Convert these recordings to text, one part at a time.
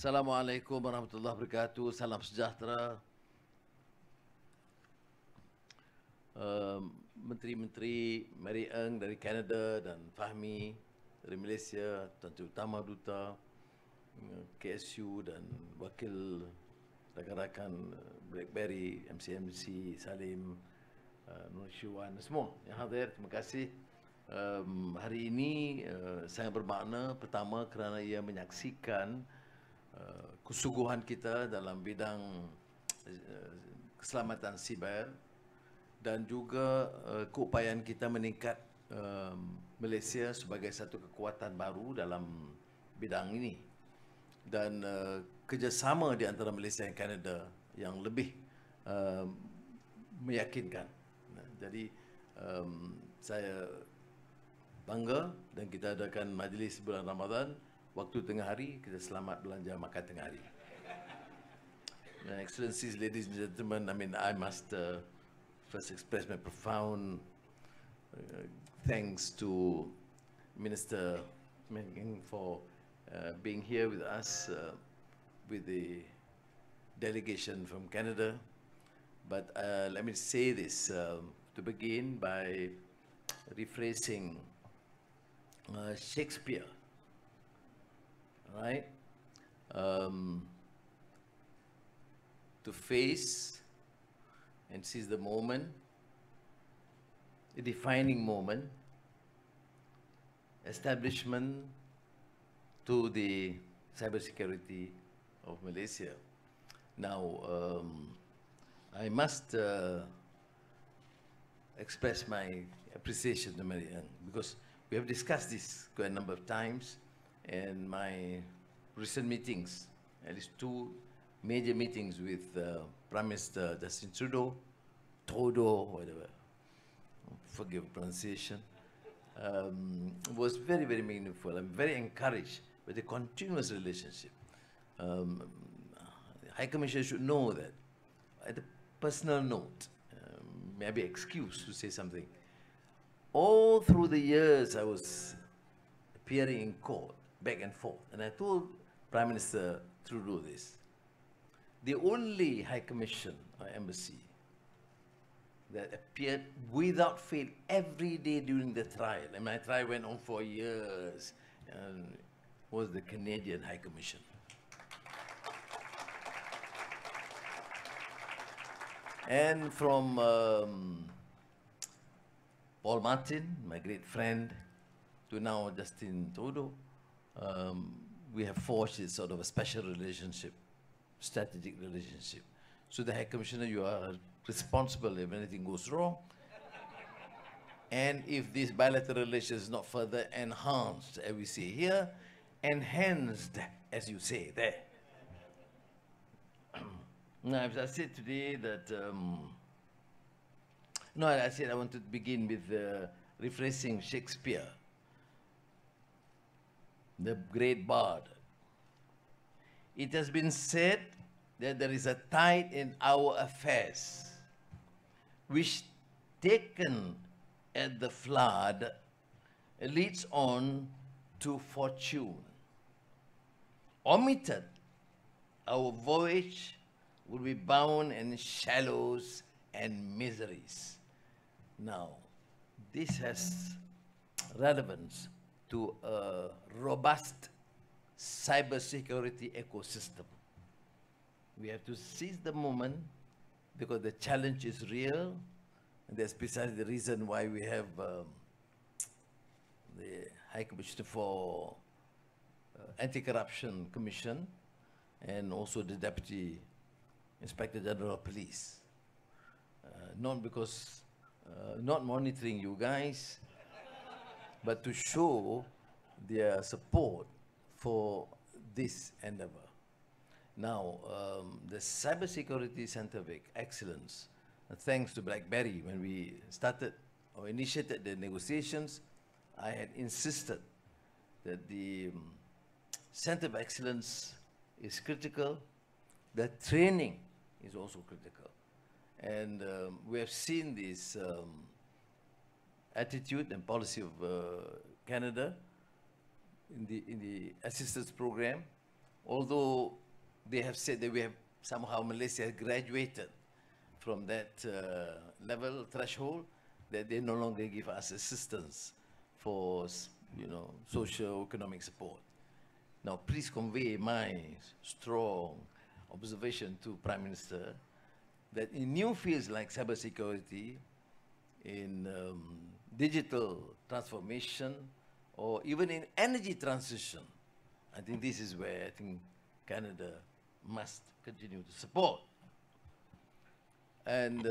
Assalamualaikum warahmatullahi wabarakatuh. Salam sejahtera. Menteri-menteri Mary Eng dari Kanada dan Fahmi dari Malaysia, Tuan Utama Duta, KSU dan wakil rakan-rakan BlackBerry, MCMC, Salim, Nur Syuan, semua yang hadir, terima kasih. Hari ini sangat bermakna, pertama kerana ia menyaksikan kesungguhan kita dalam bidang keselamatan siber dan juga keupayaan kita meningkat Malaysia sebagai satu kekuatan baru dalam bidang ini, dan kerjasama di antara Malaysia dan Kanada yang lebih meyakinkan. Jadi saya bangga, dan kita adakan majlis bulan Ramadan, waktu tengah hari, kita selamat belanja makan tengah hari. Excellencies, ladies and gentlemen, I must first express my profound thanks to Minister Meng for being here with us, with the delegation from Canada. But let me say this to begin by rephrasing Shakespeare, right? To face and seize the moment, a defining moment, establishment to the cybersecurity of Malaysia. Now, I must express my appreciation to Mary Eng, because we have discussed this quite a number of times, and my recent meetings, at least two major meetings with Prime Minister Justin Trudeau, whatever, forgive pronunciation, was very, very meaningful. I'm very encouraged with the continuous relationship. High Commissioner should know that. At a personal note, may I be excused to say something? All through the years I was appearing in court, back and forth, and I told Prime Minister Trudeau this. The only High Commission or embassy that appeared without fail every day during the trial, and my trial went on for years, and was the Canadian High Commission. And from Paul Martin, my great friend, to now Justin Trudeau, we have forged a sort of a special relationship, strategic relationship. So the High Commissioner, you are responsible if anything goes wrong. And if this bilateral relation is not further enhanced, as we say here, enhanced, as you say there. Now, I said today that, I said I want to begin with rephrasing Shakespeare, the great bard. It has been said that there is a tide in our affairs, which taken at the flood leads on to fortune. Omitted, our voyage will be bound in shallows and miseries. Now, this has relevance to a robust cybersecurity ecosystem. We have to seize the moment, because the challenge is real, and that's precisely the reason why we have the High Commissioner for Anti-Corruption Commission, and also the Deputy Inspector General of Police. Not because, not monitoring you guys, but to show their support for this endeavor. Now, the Cybersecurity Center of Excellence, thanks to BlackBerry, when we started or initiated the negotiations, I had insisted that the Center of Excellence is critical, the training is also critical. And we have seen this attitude and policy of Canada in the assistance program, although they have said that we have somehow Malaysia has graduated from that level threshold, that they no longer give us assistance for, you know, socio-economic support. Now, please convey my strong observation to Prime Minister that in new fields like cybersecurity, in digital transformation, or even in energy transition, I think this is where I think Canada must continue to support. And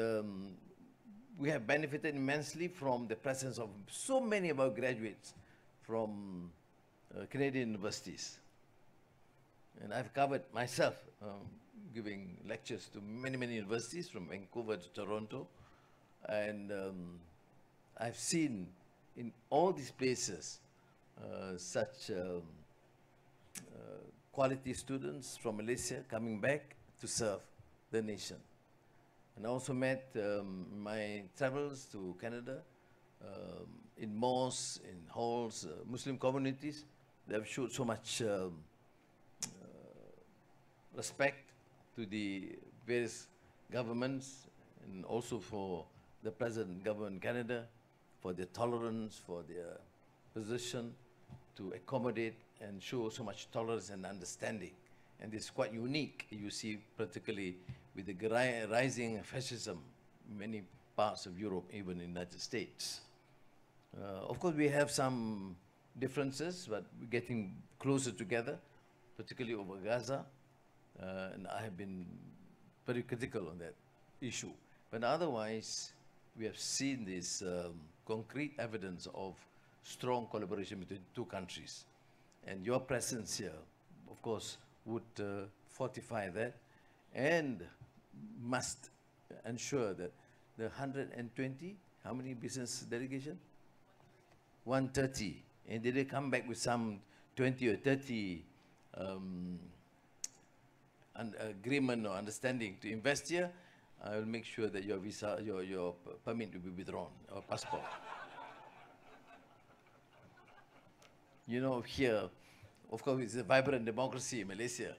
we have benefited immensely from the presence of so many of our graduates from Canadian universities. And I've covered myself giving lectures to many, many universities from Vancouver to Toronto. And I've seen in all these places such quality students from Malaysia coming back to serve the nation. And I also met my travels to Canada in mosques, in halls, Muslim communities. They have showed so much respect to the various governments, and also for the present government in Canada, for their tolerance, for their position to accommodate and show so much tolerance and understanding. And it's quite unique, you see, particularly with the rising fascism in many parts of Europe, even in the United States. Of course, we have some differences, but we're getting closer together, particularly over Gaza. And I have been very critical on that issue. But otherwise, we have seen this concrete evidence of strong collaboration between two countries. And your presence here, of course, would fortify that and must ensure that the 120, how many business delegation? 130. And did they come back with some 20 or 30 agreement or understanding to invest here? I will make sure that your visa, your permit will be withdrawn, or passport. You know, here, of course, it's a vibrant democracy in Malaysia,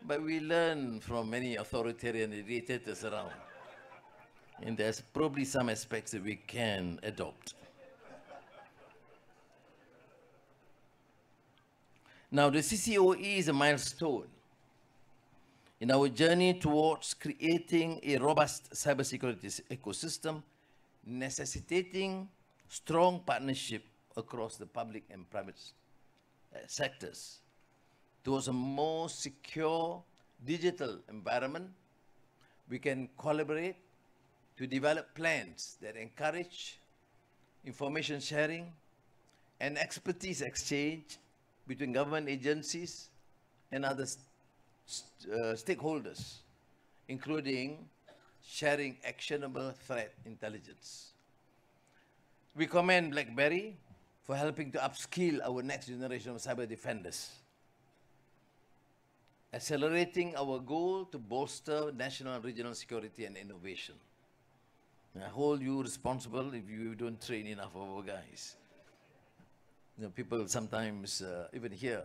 but we learn from many authoritarian dictators around. And there's probably some aspects that we can adopt. Now, the CCOE is a milestone in our journey towards creating a robust cybersecurity ecosystem, necessitating strong partnership across the public and private sectors towards a more secure digital environment. We can collaborate to develop plans that encourage information sharing and expertise exchange between government agencies and other stakeholders, including sharing actionable threat intelligence. We commend BlackBerry for helping to upskill our next generation of cyber defenders, accelerating our goal to bolster national and regional security and innovation. And I hold you responsible if you don't train enough of our guys. You know, people sometimes, even here,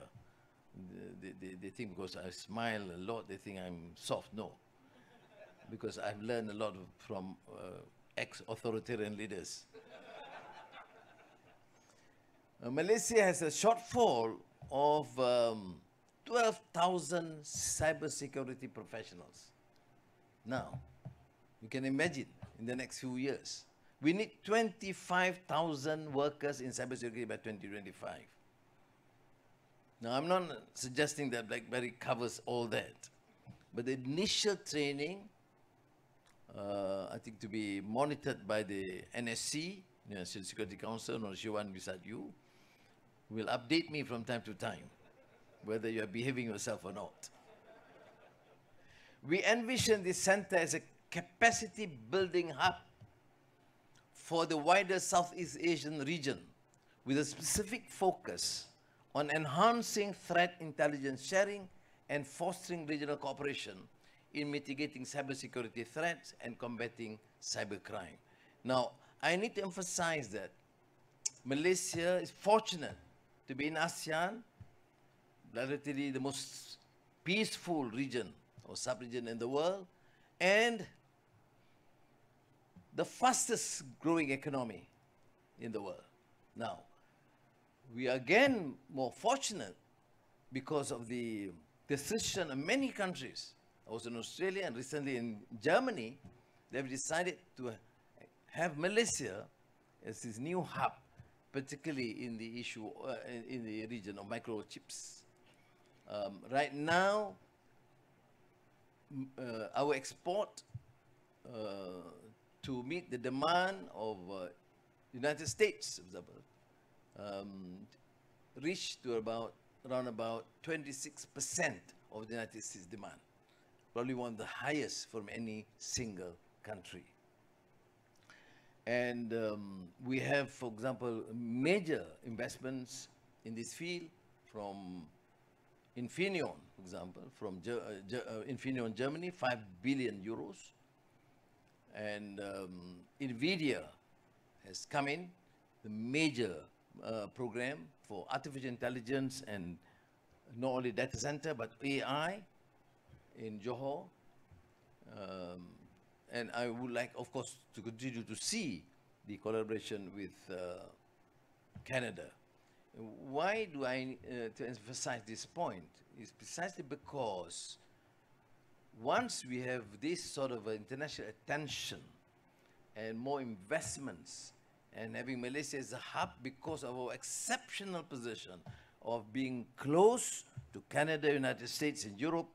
they think because I smile a lot, they think I'm soft. No, because I've learned a lot from ex-authoritarian leaders. Malaysia has a shortfall of 12,000 cybersecurity professionals. Now, you can imagine in the next few years, we need 25,000 workers in cybersecurity by 2025. Now, I'm not suggesting that BlackBerry covers all that, but the initial training, I think to be monitored by the NSC, National Security Council, or Shiwan beside you, will update me from time to time, whether you are behaving yourself or not. We envision this center as a capacity building hub for the wider Southeast Asian region, with a specific focus on enhancing threat intelligence sharing and fostering regional cooperation in mitigating cybersecurity threats and combating cybercrime. Now, I need to emphasize that Malaysia is fortunate to be in ASEAN, relatively the most peaceful region or sub-region in the world, and the fastest growing economy in the world. Now, we are again more fortunate because of the decision of many countries. I was in Australia and recently in Germany. They've decided to have Malaysia as this new hub, particularly in the issue, in the region of microchips. Right now, our export to meet the demand of United States, for example, reached to around about 26% of the United States demand, probably one of the highest from any single country. And we have, for example, major investments in this field from Infineon, for example, from Infineon Germany, 5 billion euros. And NVIDIA has come in, the major program for artificial intelligence and not only data center, but AI in Johor. And I would like, of course, to continue to see the collaboration with Canada. Why do I to emphasize this point? Is precisely because once we have this sort of international attention and more investments, and having Malaysia as a hub because of our exceptional position of being close to Canada, United States, and Europe,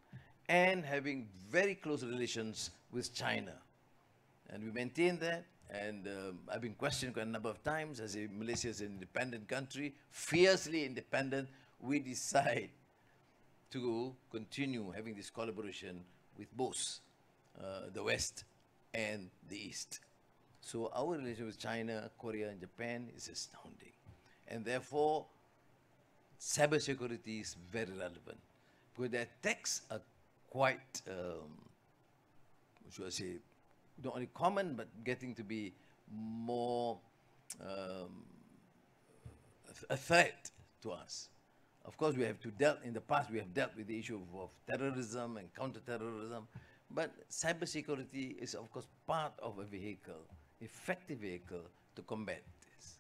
and having very close relations with China. And we maintain that, and I've been questioned quite a number of times as Malaysia is an independent country, fiercely independent. We decide to continue having this collaboration with both the West and the East. So our relationship with China, Korea, and Japan is astounding. And therefore, cybersecurity is very relevant, because the attacks are quite, should I say, not only common, but getting to be more a threat to us. Of course, we have to in the past, we have dealt with the issue of terrorism and counter-terrorism, but cybersecurity is, of course, part of a vehicle, effective vehicle to combat this.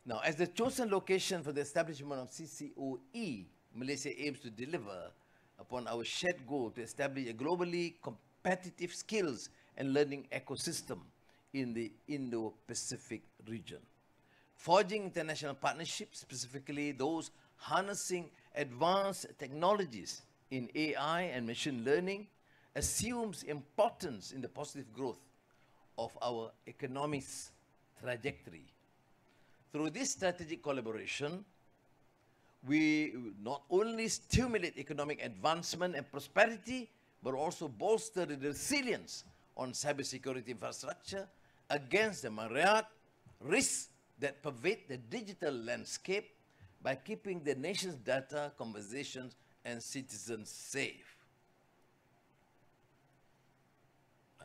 Now, as the chosen location for the establishment of CCOE, Malaysia aims to deliver upon our shared goal to establish a globally competitive skills and learning ecosystem in the Indo-Pacific region. Forging international partnerships, specifically those harnessing advanced technologies in AI and machine learning, assumes importance in the positive growth of our economic's trajectory. Through this strategic collaboration, we not only stimulate economic advancement and prosperity, but also bolster the resilience on cybersecurity infrastructure against the myriad risks that pervade the digital landscape by keeping the nation's data, conversations, and citizens safe.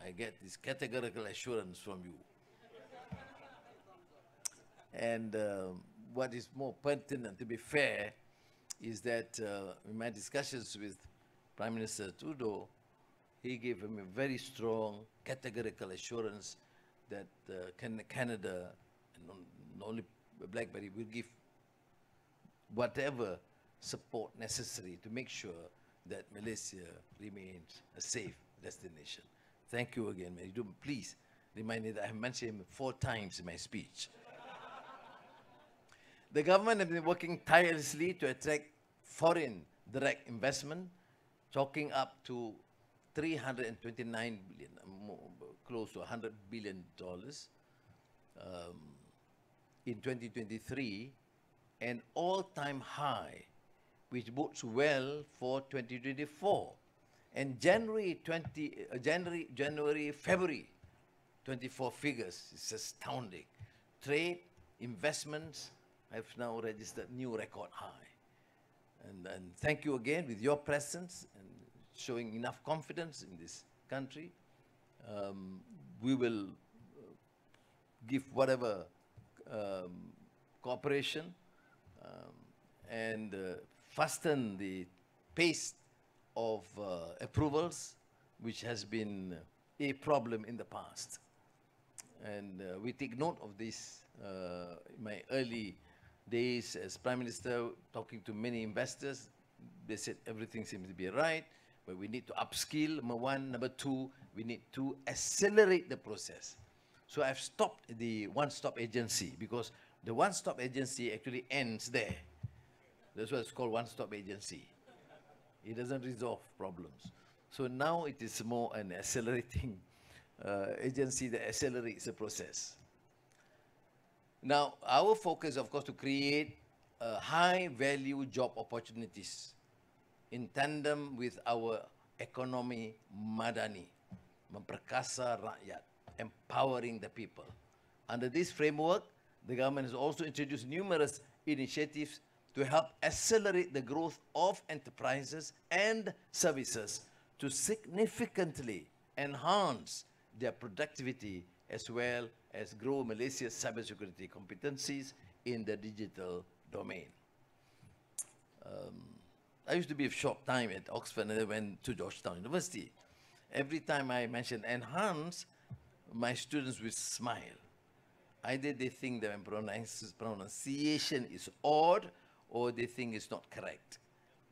I get this categorical assurance from you. And what is more pertinent, to be fair, is that in my discussions with Prime Minister Trudeau, he gave him a very strong categorical assurance that Canada, and not only BlackBerry, will give whatever support necessary to make sure that Malaysia remains a safe destination. Thank you again, Mary. Please remind me that I have mentioned him 4 times in my speech. The government has been working tirelessly to attract foreign direct investment, chalking up to 329 billion, close to $100 billion in 2023, an all-time high, which bodes well for 2024. And February 24 figures is astounding. Trade, investments have now registered new record high. And thank you again with your presence and showing enough confidence in this country. We will give whatever cooperation and fasten the pace of approvals, which has been a problem in the past. And we take note of this in my early days as Prime Minister, talking to many investors. They said everything seems to be right, but we need to upskill, number one. Number two, we need to accelerate the process. So I've stopped the one-stop agency, because the one-stop agency actually ends there. That's why it's called one-stop agency. It doesn't resolve problems. So now it is more an accelerating agency that accelerates the process. Now, our focus, of course, to create high-value job opportunities in tandem with our ekonomi madani, memperkasa rakyat, empowering the people. Under this framework, the government has also introduced numerous initiatives to help accelerate the growth of enterprises and services to significantly enhance their productivity, as well as grow Malaysia's cybersecurity competencies in the digital domain. I used to be a short time at Oxford, and I went to Georgetown University. Every time I mention enhance, my students will smile. Either they think the pronunciation is odd, or they think it's not correct.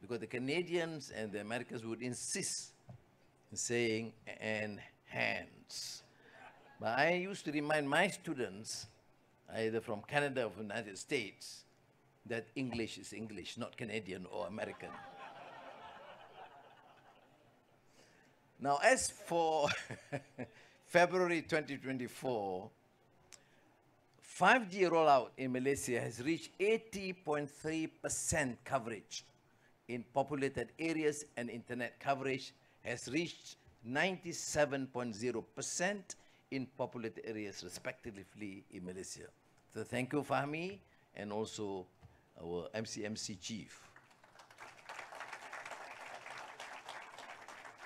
Because the Canadians and the Americans would insist in saying enhance. But I used to remind my students, either from Canada or from the United States, that English is English, not Canadian or American. Now, as for February 2024, 5G rollout in Malaysia has reached 80.3% coverage in populated areas, and internet coverage has reached 97.0% in populated areas, respectively, in Malaysia. So thank you, Fahmi, and also our MCMC chief.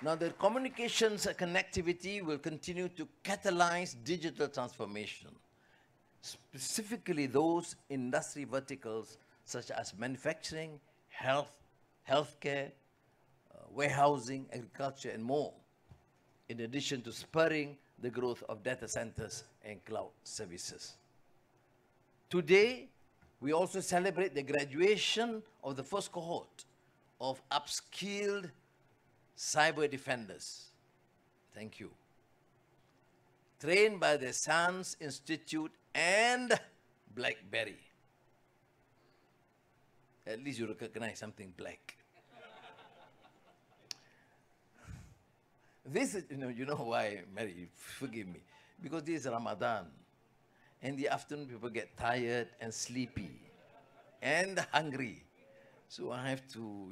Now, the communications connectivity will continue to catalyze digital transformation, specifically those industry verticals such as manufacturing, healthcare, warehousing, agriculture, and more, in addition to spurring the growth of data centers and cloud services. Today, we also celebrate the graduation of the first cohort of upskilled cyber defenders. Thank you. Trained by the SANS Institute and BlackBerry. At least you recognize something black. This is, you know why, Mary, forgive me. Because this is Ramadan. In the afternoon, people get tired and sleepy and hungry. So I have to,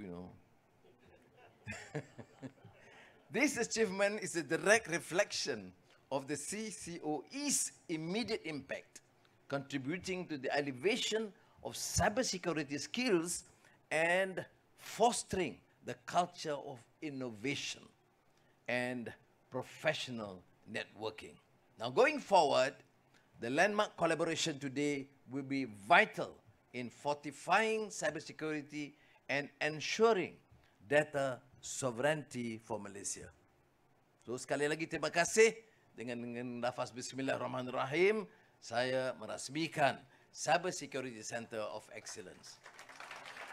This achievement is a direct reflection of the CCOE's immediate impact, contributing to the elevation of cybersecurity skills and fostering the culture of innovation and professional networking. Now, going forward, the landmark collaboration today will be vital in fortifying cybersecurity and ensuring data sovereignty for Malaysia. So, sekali lagi terima kasih. Dengan lafaz Bismillahirrahmanirrahim, saya merasmikan Cybersecurity Center of Excellence.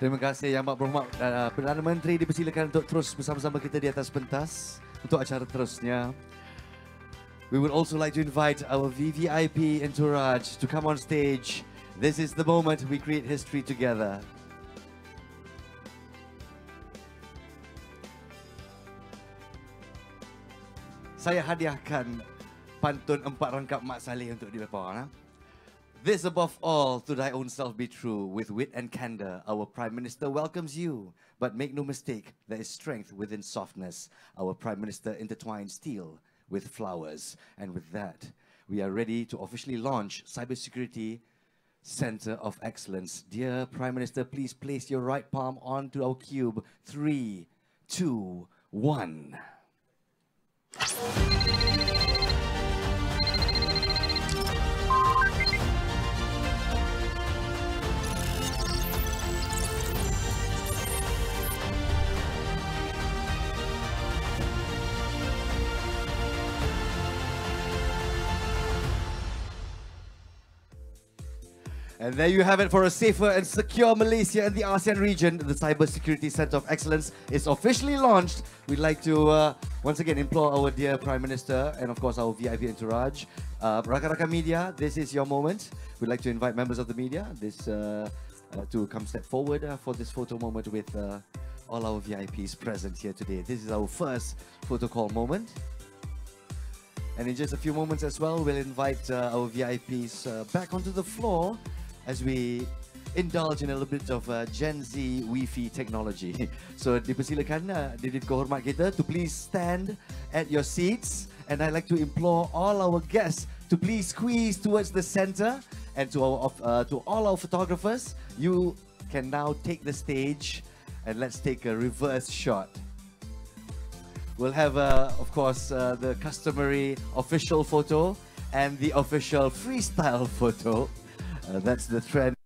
Terima kasih Yang Berhormat Perdana Menteri, dipersilakan untuk terus bersama-sama kita di atas pentas untuk acara terusnya. We would also like to invite our VVIP entourage to come on stage. This is the moment we create history together. Saya hadiahkan pantun 4 rangkap Mak Saleh untuk dibawa. This above all, to thy own self be true, with wit and candor, our Prime Minister welcomes you. But make no mistake, there is strength within softness. Our Prime Minister intertwines steel with flowers. And with that, we are ready to officially launch Cybersecurity Center of Excellence. Dear Prime Minister, please place your right palm onto our cube. 3, 2, 1. And there you have it. For a safer and secure Malaysia and the ASEAN region, the Cybersecurity Centre of Excellence is officially launched. We'd like to once again implore our dear Prime Minister and of course our VIP entourage. Rakan-rakan media, this is your moment. We'd like to invite members of the media to come step forward for this photo moment with all our VIPs present here today. This is our first photo call moment. And in just a few moments as well, we'll invite our VIPs back onto the floor as we indulge in a little bit of Gen Z Wi-Fi technology. So dipersilakan didik kehormat kita to please stand at your seats, and I'd like to implore all our guests to please squeeze towards the center, and to all our photographers, you can now take the stage and let's take a reverse shot. We'll have, of course, the customary official photo and the official freestyle photo. That's the trend.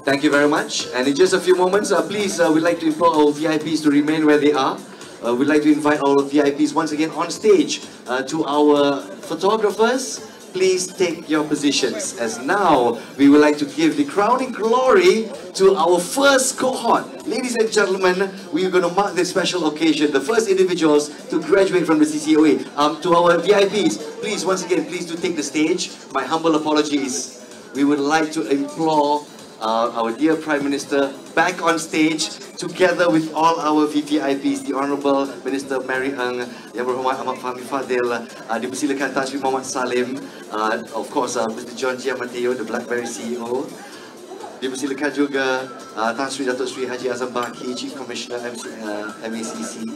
Thank you very much. And in just a few moments, please, we'd like to implore our VIPs to remain where they are. We'd like to invite our VIPs once again on stage. To our photographers, please take your positions, as now we would like to give the crowning glory to our first cohort. Ladies and gentlemen, we are going to mark this special occasion, the first individuals to graduate from the CCOE. To our VIPs, please, once again, please do take the stage. My humble apologies. We would like to implore our dear Prime Minister back on stage together with all our VVIPs, the Honourable Minister Mary Ng, Yang Berhormat Ahmad Fahmi Fadil, dipersilakan Tan Sri Muhammad Salim, of course Mr. John G. Mateo, the BlackBerry CEO, dipersilakan juga Tan Sri Datuk Sri Haji Azam Baki, Chief Commissioner MACC,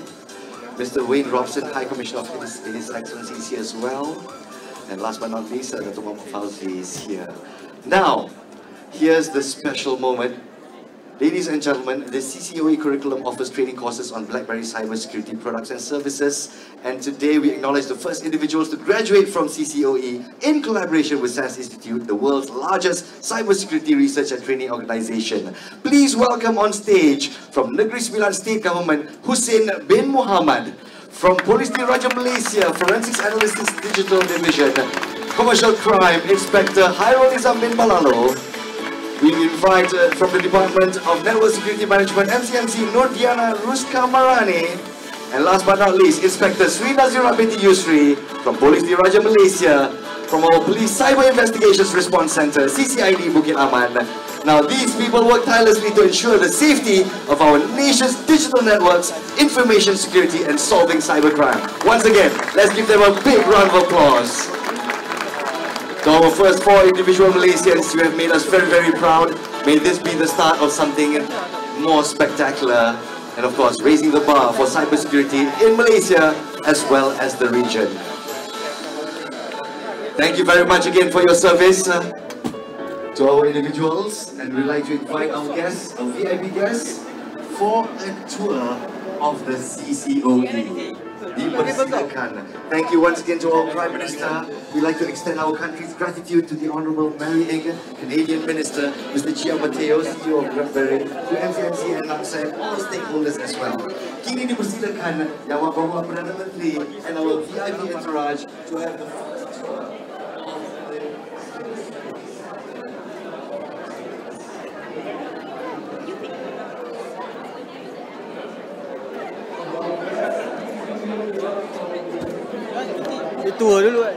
Mr. Wayne Robson, High Commissioner of His Excellency is here as well, and last but not least, Datuk Muhammad Fauzi is here. Now, here's the special moment. Ladies and gentlemen, the CCOE curriculum offers training courses on BlackBerry cybersecurity products and services. And today we acknowledge the first individuals to graduate from CCOE in collaboration with SANS Institute, the world's largest cybersecurity research and training organization. Please welcome on stage from Negeri Sembilan State Government, Hussein bin Muhammad. From Polis Diraja Malaysia, Forensics Analytics Digital Division, Commercial Crime Inspector Hairul Nizam bin Balalo. We invite from the Department of Network Security Management, MCMC, Nurdiana Ruska Marani. And last but not least, Inspector Sri Nazira Binti Yusri from Polis Diraja Malaysia, from our Police Cyber Investigations Response Center, CCID Bukit Aman. Now, these people work tirelessly to ensure the safety of our nation's digital networks, information security, and solving cybercrime. Once again, let's give them a big round of applause. To our first 4 individual Malaysians, you have made us very, very proud. May this be the start of something more spectacular, and of course, raising the bar for cybersecurity in Malaysia as well as the region. Thank you very much again for your service to our individuals, and we'd like to invite our guests, our VIP guests, for a tour of the CCOE. Thank you once again to our Prime Minister. We'd like to extend our country's gratitude to the Honourable Mary Ng, Canadian Minister, Mr. Chia Mateo, CEO of BlackBerry, to MCMC and LANGSUNG, and all stakeholders as well. Kini dipersilakan Yang Berhormat Perdana Menteri and our VIP entourage to have the first tour. Tua dulu kan.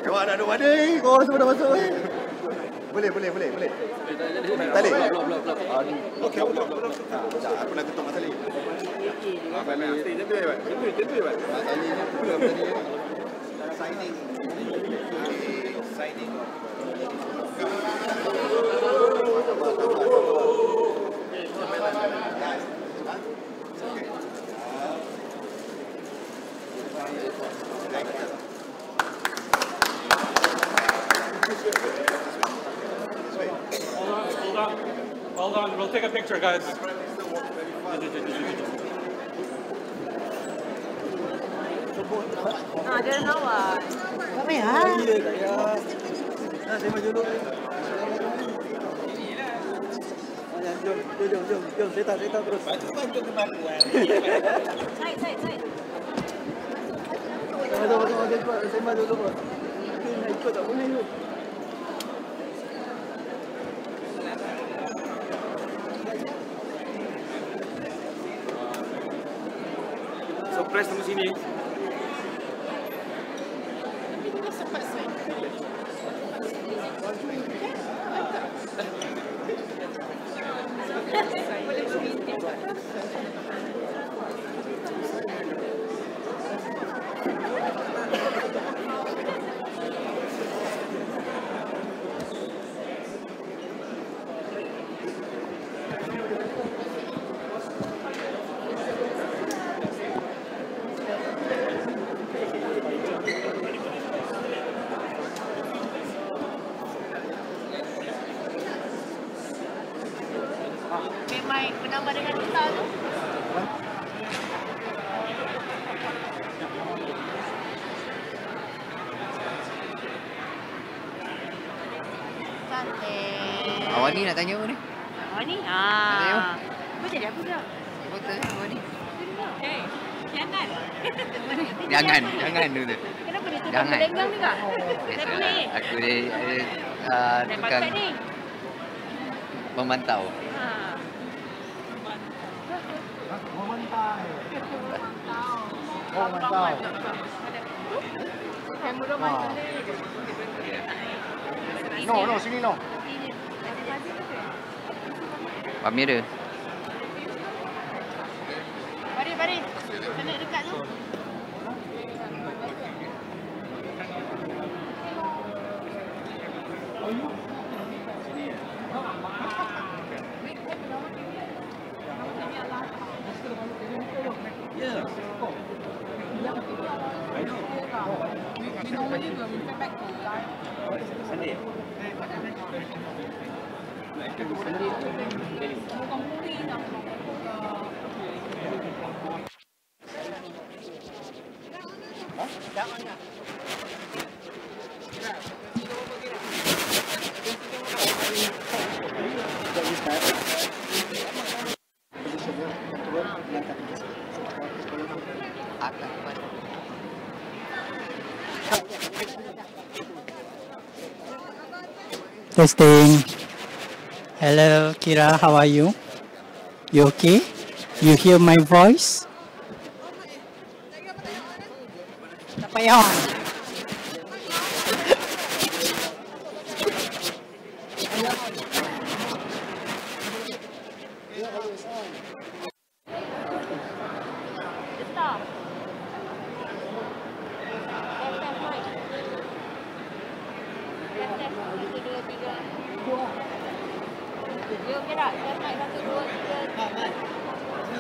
Kau ada mana? Kau semua dah masuk. Boleh. Tali. Okey, aku nak ketuk Mas Ali. Mas Ali. Tentu. Mas Ali ni belum tadi. Signing. Hold on, we'll take a picture, guys. Dia nawar. Tak payah. Ya, tak payah. Saya maju dulu. Jom. Saya tak terus. Bantu kemampuan. Side. Saya maju dulu. Nak ikut tak boleh tu. So press tunggu sini. Memang bernama dengan kita tu. Cantik. AWANI nak tanya apa ni? AWANI? tanya. Apa jadi apa dah? Betul AWANI. Jangan. Jangan dulu. Kenapa dia tukang Jangan. berlenggang ni kak? Saya boleh. Aku ni Naik tukang pangkat ni. memantau. Kamera mana ni? No, sini no. Kamera. Baris. Sana dekat tu. Testing. Hello, Kira. How are you? You okay? You hear my voice? Tak payah.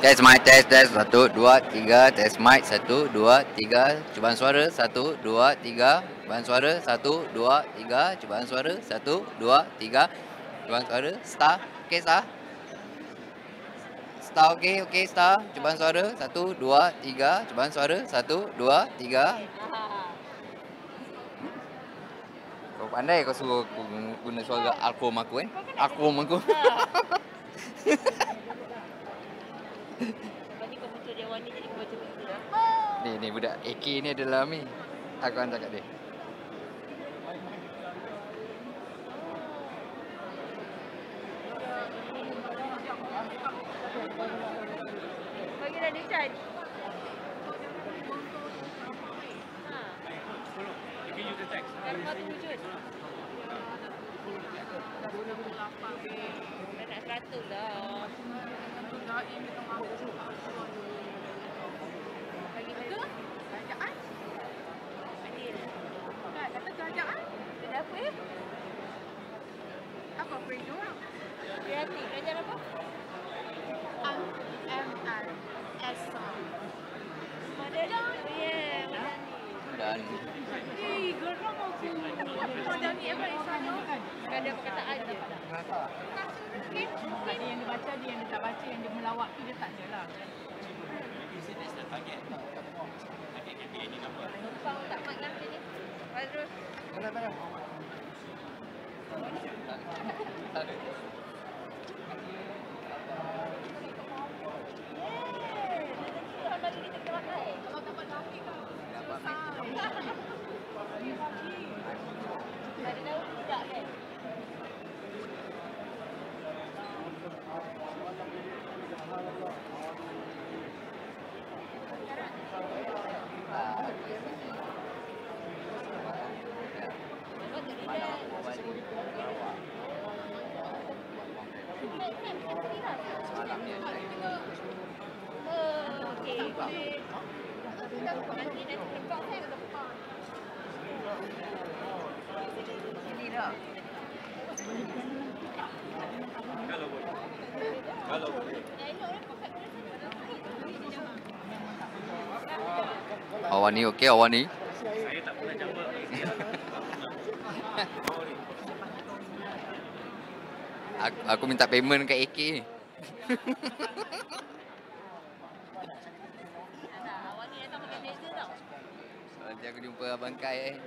Test mic, test 1 2 3, test mic 1 2 3, cubaan suara 1 2 3, cubaan suara 1 2 3, cubaan suara 1 2 3, cubaan suara star, okey star. Star okey star, cubaan suara 1 2 3, cubaan suara 1 2 3. Kau pandai kau suruh aku guna suara Alkom aku Alkom aku. Nanti kau muncul dia AWANI jadi kau baca begitu dah. Ni budak AK ni adalah ni. Aku hantar kat dia. Bagi dah dia charge. semua terwujud. Dah nak 100 dah. Bagi ke? Kerajaan? Adil. Tak, kata kerajaan? Dia apa ya? Apa free diorang? Kreatif. Kerajaan apa? MRS. Madani. Yeah, Madani. Geram aku. Madani apa Isano? Kan ada perkataan je. Ada yang dia baca, ada yang dia tak baca, yang dia melawak tu dia tak ada lah. Numpang tak mat kan macam ni? Terus. Awani okey, Awani. Saya tak pernah jumpa. Aku minta payment kat AK ni. Awani datang pakai meja tau. Nanti aku jumpa Abang Kai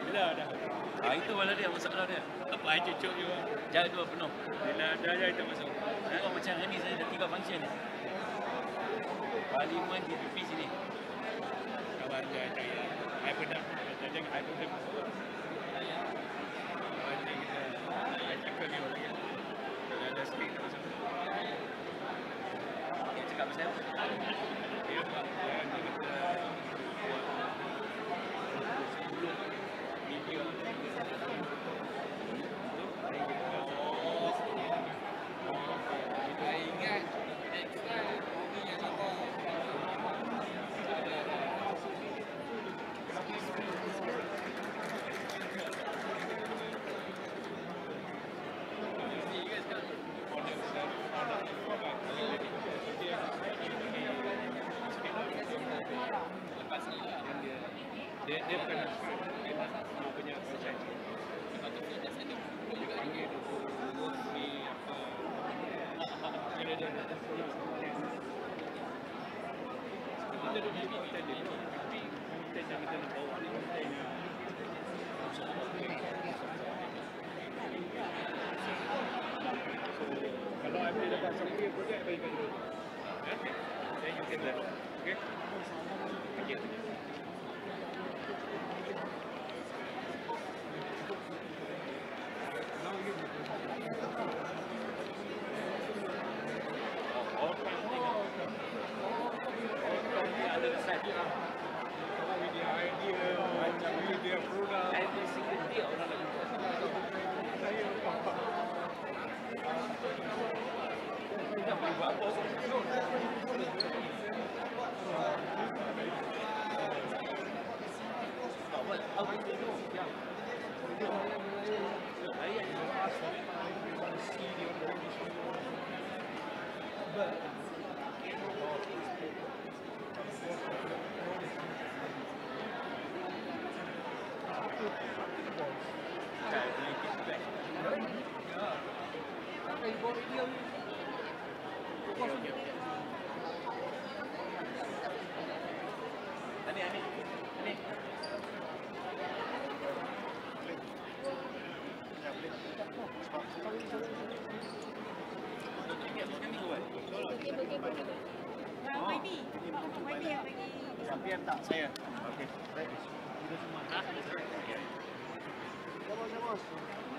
Bila dah. Itu malah dia masalah dia. Apa aja cucuk dia. Jadual penuh. Bila dah itu masuk. Tengok macam hari ni saya dah 3 function ni. Parlimen DPP sini. Kawan Jaya. Saya pernah jadi saya pernah. Macam kita cakap ni orang ya. Ada speak tak pasal. Dia cakap pasal apa? Dia buat kita buat sebelum media. Saya ingat next time ni yang apa? Dia bukan nak dia nak punya franchise. Dia panggil di apa? Kita duduk di kita ni, tapi kita yang kita nak bawa ni kita yang kalau ada dapat sampai projek bagi kita. Then you can learn. Okay? Thank you.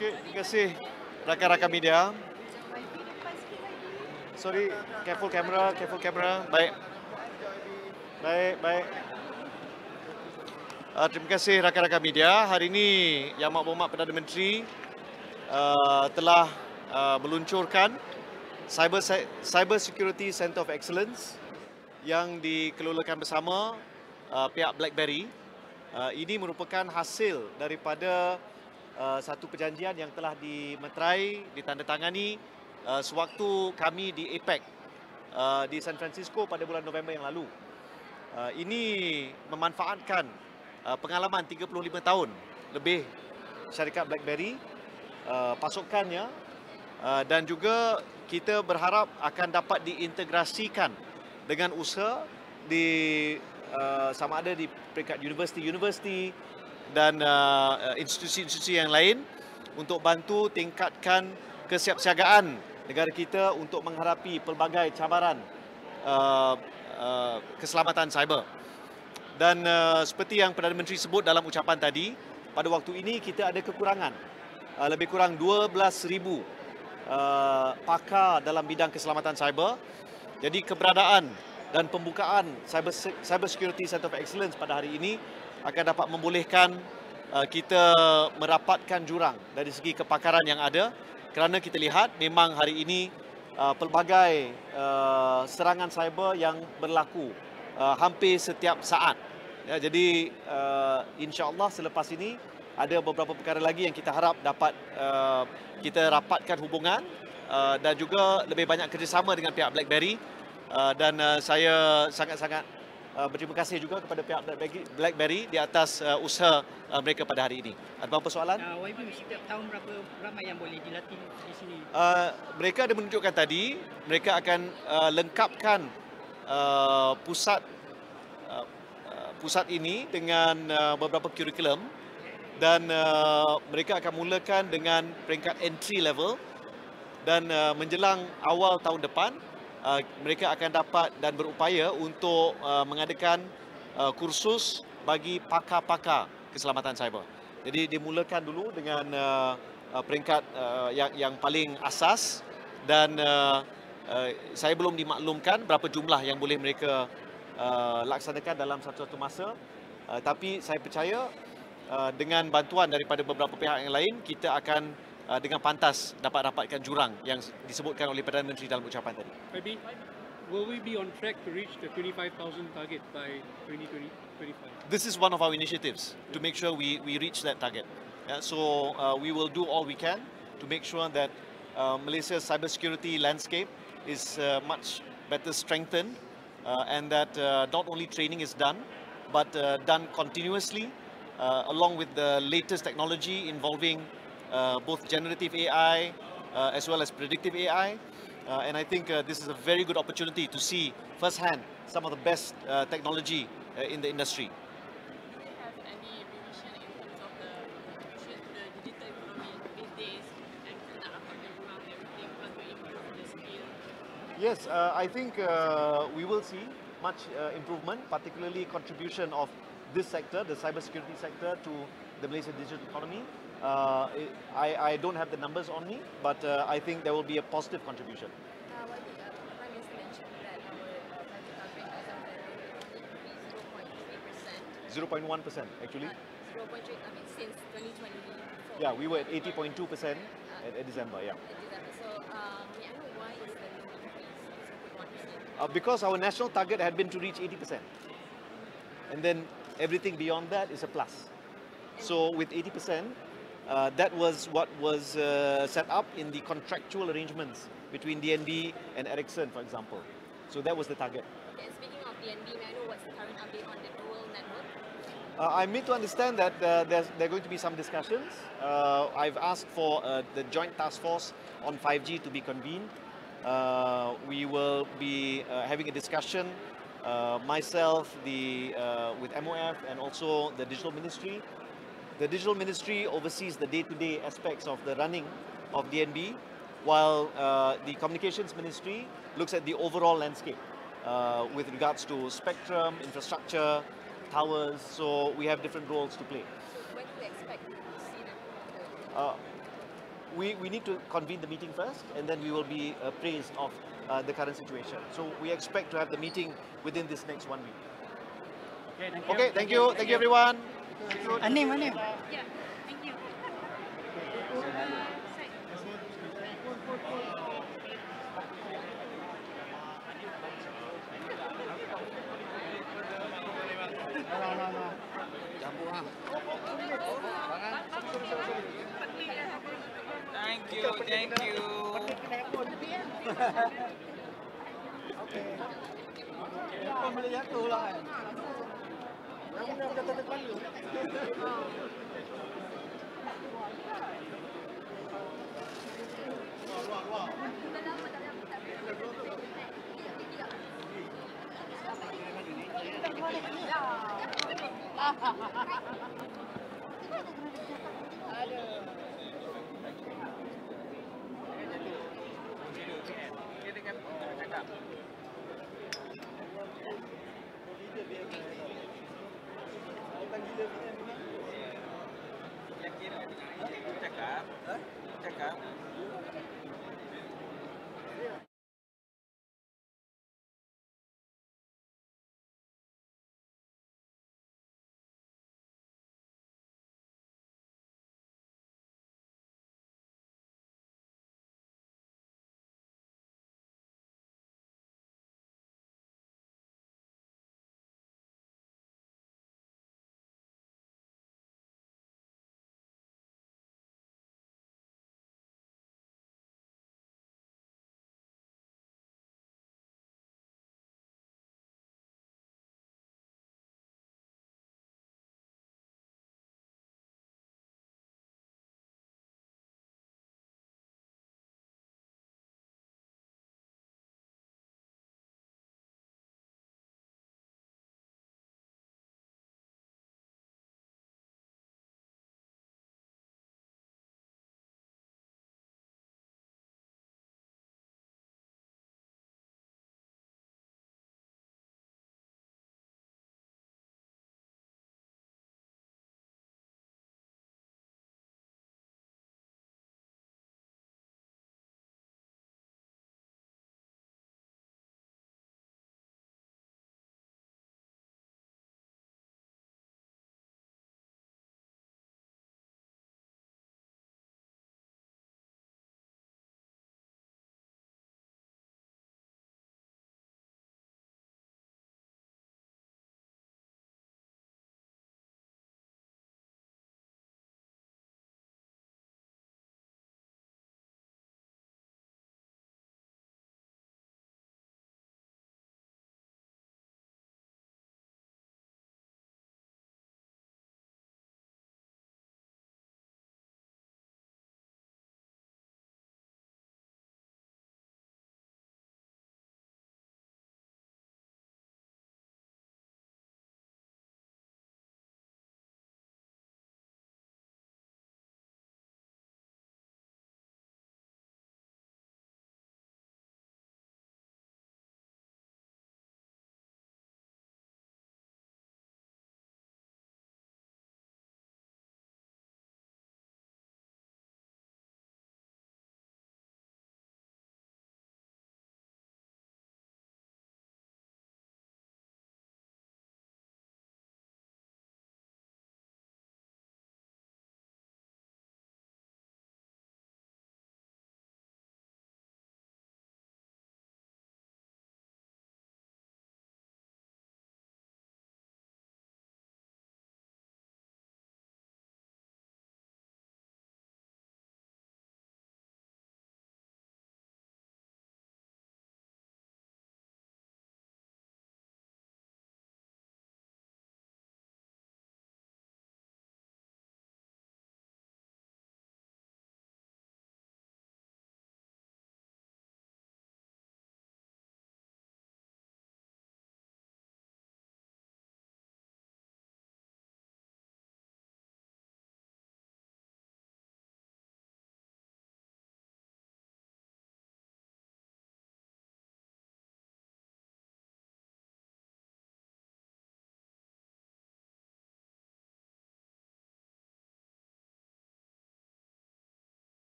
Okey, terima kasih rakan-rakan media. Sorry, careful camera. Baik. Terima kasih rakan-rakan media. Hari ini Yang Amat Berhormat Perdana Menteri telah meluncurkan Cybersecurity Center of Excellence yang dikelolakan bersama pihak BlackBerry. Ini merupakan hasil daripada satu perjanjian yang telah dimeterai, ditandatangani sewaktu kami di APEC di San Francisco pada bulan November yang lalu. Ini memanfaatkan pengalaman 35 tahun lebih syarikat BlackBerry, pasukannya, dan juga kita berharap akan dapat diintegrasikan dengan usaha di sama ada di peringkat universiti dan institusi-institusi yang lain untuk bantu tingkatkan kesiapsiagaan negara kita untuk menghadapi pelbagai cabaran keselamatan cyber. Dan seperti yang Perdana Menteri sebut dalam ucapan tadi, pada waktu ini kita ada kekurangan lebih kurang 12,000 pakar dalam bidang keselamatan cyber. Jadi keberadaan dan pembukaan Cybersecurity Center of Excellence pada hari ini akan dapat membolehkan kita merapatkan jurang dari segi kepakaran yang ada, kerana kita lihat memang hari ini pelbagai serangan cyber yang berlaku hampir setiap saat. Ya, jadi insya-Allah selepas ini ada beberapa perkara lagi yang kita harap dapat kita rapatkan hubungan dan juga lebih banyak kerjasama dengan pihak BlackBerry, dan saya sangat-sangat berterima kasih juga kepada pihak BlackBerry di atas usaha mereka pada hari ini. Ada beberapa soalan? YB setiap tahun berapa ramai yang boleh dilatih di sini? Mereka ada menunjukkan tadi, mereka akan lengkapkan pusat ini dengan beberapa kurikulum, dan mereka akan mulakan dengan peringkat entry level, dan menjelang awal tahun depan mereka akan dapat dan berupaya untuk mengadakan kursus bagi pakar-pakar keselamatan cyber. Jadi dimulakan dulu dengan peringkat yang paling asas dan saya belum dimaklumkan berapa jumlah yang boleh mereka laksanakan dalam satu-satu masa. Tapi saya percaya dengan bantuan daripada beberapa pihak yang lain, kita akan dengan pantas dapat dapatkan jurang yang disebutkan oleh Perdana Menteri dalam ucapan tadi. Maybe, will we be on track to reach the 25,000 target by 2025? This is one of our initiatives to make sure we reach that target. So we will do all we can to make sure that Malaysia's cybersecurity landscape is much better strengthened and that not only training is done, but done continuously along with the latest technology involving both generative AI as well as predictive AI. And I think this is a very good opportunity to see firsthand some of the best technology in the industry. Do you have any vision in terms of the contribution to the digital economy these days and nak rapatkan jurang and everything want to improve the skill? Yes, I think we will see much improvement, particularly contribution of this sector, the cybersecurity sector, to the Malaysian digital economy. I don't have the numbers on me, but I think there will be a positive contribution. What the Prime Minister mentioned that our budget target as of the 0.1% actually. 0.3, I mean, since 2024. Yeah, we were at 80.2% at December, yeah. So, may I know why is the increase 0.1%? Because our national target had been to reach 80%. And then everything beyond that is a plus. So with 80%, that was what was set up in the contractual arrangements between DNB and Ericsson, for example. So that was the target. Okay, and speaking of DNB, may I know what's the current update on the dual network? I'm made to understand that there are going to be some discussions. I've asked for the joint task force on 5G to be convened. We will be having a discussion, myself, with MOF and also the Digital Ministry. The Digital Ministry oversees the day-to-day aspects of the running of DNB, while the Communications Ministry looks at the overall landscape with regards to spectrum, infrastructure, towers. So we have different roles to play. So when do we expect to see the We need to convene the meeting first, and then we will be appraised of the current situation. So we expect to have the meeting within this next 1 week. Okay, thank you. Thank you, everyone. Anim. Yeah, thank you. Thank you. Kau boleh jatuh lah kan. Kamu dah jatuh terkepala. Cakap.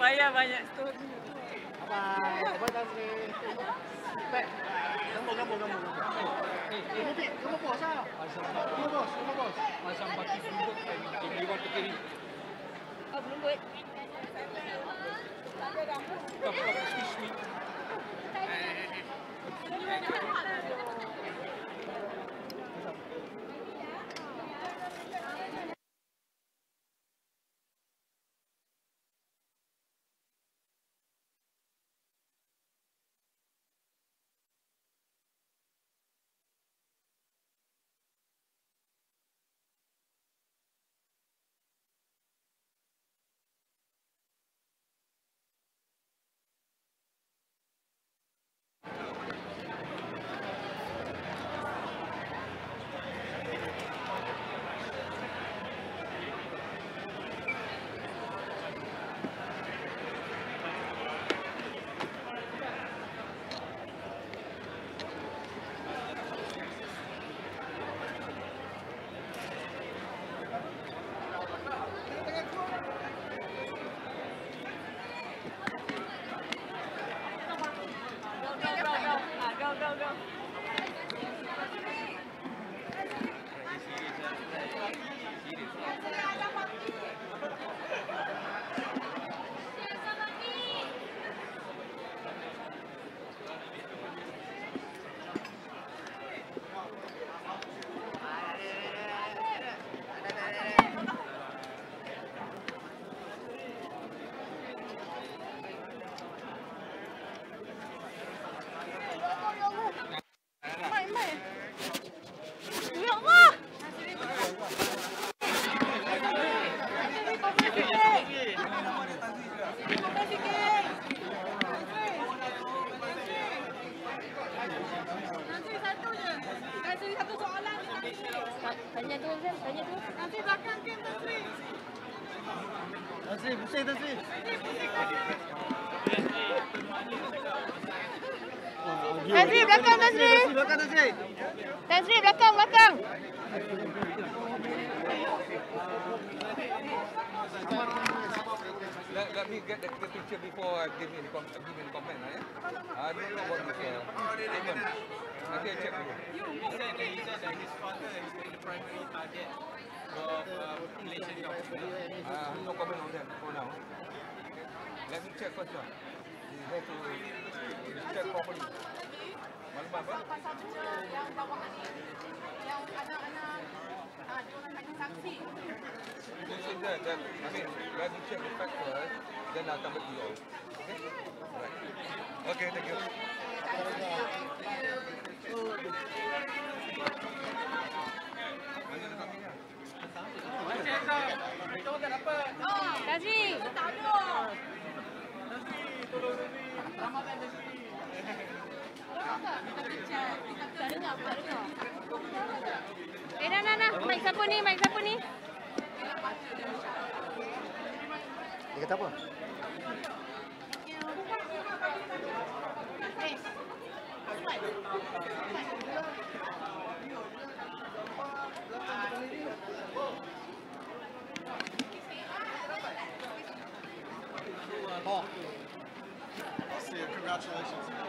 Bayar banyak store. Bye. Bye, Tasri. Baik. Gambar. Kamu bos ah? Kamu bos. Macam baki sundut kan. If you want to carry. Oh, belum buat. Excuse me. Tanya tu. Nanti belakang tim Tasri. Tasri, pusing Tasri. Tasri belakang Tasri. Belakang Tasri. Tasri belakang. Let me get the picture before I give you the comment. I don't know what this statement. Nanti I check dulu. He said that his father is the primary target of Malaysian government. No comment on that for now. Let me check first. You have to check properly. Malam apa? Pasal yang bawaan ni, yang anak-anak diorang nak saksi. You say that, let me check the fact first, then I'll come back to you all. Okay? Right. Okay, thank you. Tasri. Tak ada. Tak dengar. Nah. Mic siapa ni? Dia kata apa? Congratulations.